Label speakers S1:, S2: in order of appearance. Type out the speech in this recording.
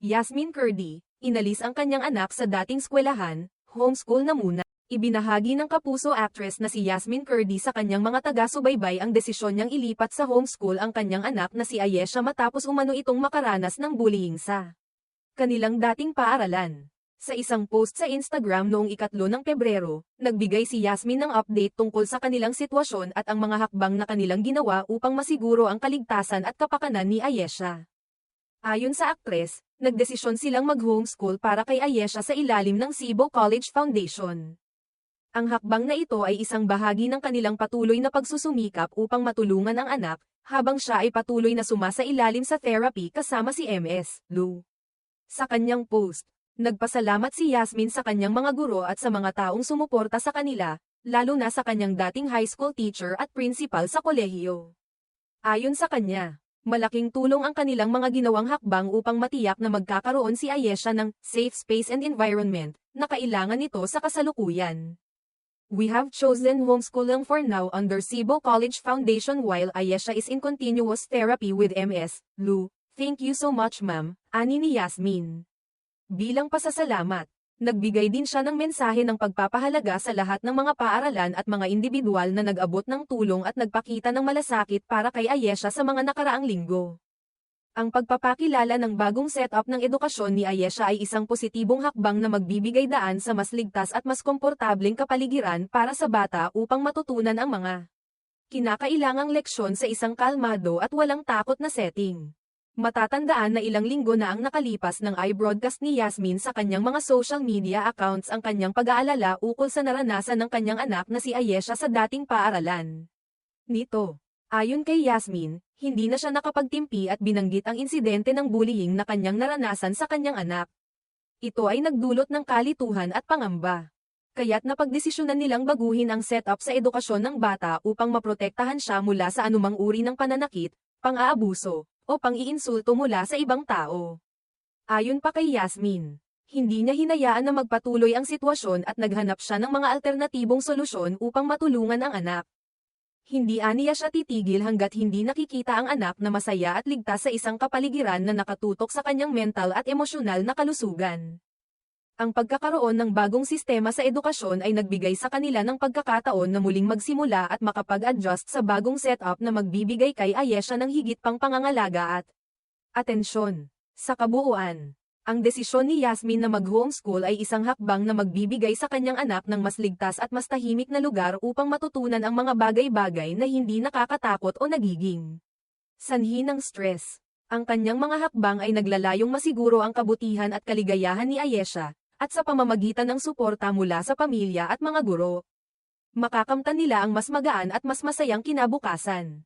S1: Yasmin Curdy, inalis ang kanyang anak sa dating eskwelahan, homeschool na muna. Ibinahagi ng kapuso actress na si Yasmin Curdy sa kanyang mga taga-subaybay ang desisyon niyang ilipat sa homeschool ang kanyang anak na si Ayesha matapos umano itong makaranas ng bullying sa kanilang dating paaralan. Sa isang post sa Instagram noong 3 ng Pebrero, nagbigay si Yasmin ng update tungkol sa kanilang sitwasyon at ang mga hakbang na kanilang ginawa upang masiguro ang kaligtasan at kapakanan ni Ayesha. Ayon sa aktres, nagdesisyon silang mag-homeschool para kay Ayesha sa ilalim ng Cebu College Foundation. Ang hakbang na ito ay isang bahagi ng kanilang patuloy na pagsusumikap upang matulungan ang anak, habang siya ay patuloy na sumasailalim sa therapy kasama si Ms. Lu. Sa kanyang post, nagpasalamat si Yasmin sa kanyang mga guro at sa mga taong sumuporta sa kanila, lalo na sa kanyang dating high school teacher at principal sa kolehiyo. Ayon sa kanya, malaking tulong ang kanilang mga ginawang hakbang upang matiyak na magkakaroon si Ayesha ng safe space and environment na kailangan nito sa kasalukuyan. We have chosen homeschooling for now under Cebu College Foundation while Ayesha is in continuous therapy with Ms. Lu. Thank you so much ma'am, ani ni Yasmin. Bilang pasasalamat, nagbigay din siya ng mensahe ng pagpapahalaga sa lahat ng mga paaralan at mga individual na nag-abot ng tulong at nagpakita ng malasakit para kay Ayesha sa mga nakaraang linggo. Ang pagpapakilala ng bagong setup ng edukasyon ni Ayesha ay isang positibong hakbang na magbibigay daan sa mas ligtas at mas komportableng kapaligiran para sa bata upang matutunan ang mga kinakailangang leksyon sa isang kalmado at walang takot na setting. Matatandaan na ilang linggo na ang nakalipas ng i-broadcast ni Yasmin sa kanyang mga social media accounts ang kanyang pag-aalala ukol sa naranasan ng kanyang anak na si Ayesha sa dating paaralan nito. Ayon kay Yasmin, hindi na siya nakapagtimpi at binanggit ang insidente ng bullying na kanyang naranasan sa kanyang anak. Ito ay nagdulot ng kalituhan at pangamba. Kaya't napagdesisyonan nilang baguhin ang setup sa edukasyon ng bata upang maprotektahan siya mula sa anumang uri ng pananakit, pang-aabuso, o pang-iinsulto mula sa ibang tao. Ayon pa kay Yasmin, hindi niya hinayaan na magpatuloy ang sitwasyon at naghanap siya ng mga alternatibong solusyon upang matulungan ang anak. Hindi aniya siya titigil hanggat hindi nakikita ang anak na masaya at ligtas sa isang kapaligiran na nakatutok sa kanyang mental at emosyonal na kalusugan. Ang pagkakaroon ng bagong sistema sa edukasyon ay nagbigay sa kanila ng pagkakataon na muling magsimula at makapag-adjust sa bagong setup na magbibigay kay Ayesha ng higit pang pangangalaga at atensyon. Sa kabuuan, ang desisyon ni Yasmin na mag-homeschool ay isang hakbang na magbibigay sa kanyang anak ng mas ligtas at mas tahimik na lugar upang matutunan ang mga bagay-bagay na hindi nakakatakot o nagiging sanhi ng stress. Ang kanyang mga hakbang ay naglalayong masiguro ang kabutihan at kaligayahan ni Ayesha, at sa pamamagitan ng suporta mula sa pamilya at mga guro, makakamtan nila ang mas magaan at mas masayang kinabukasan.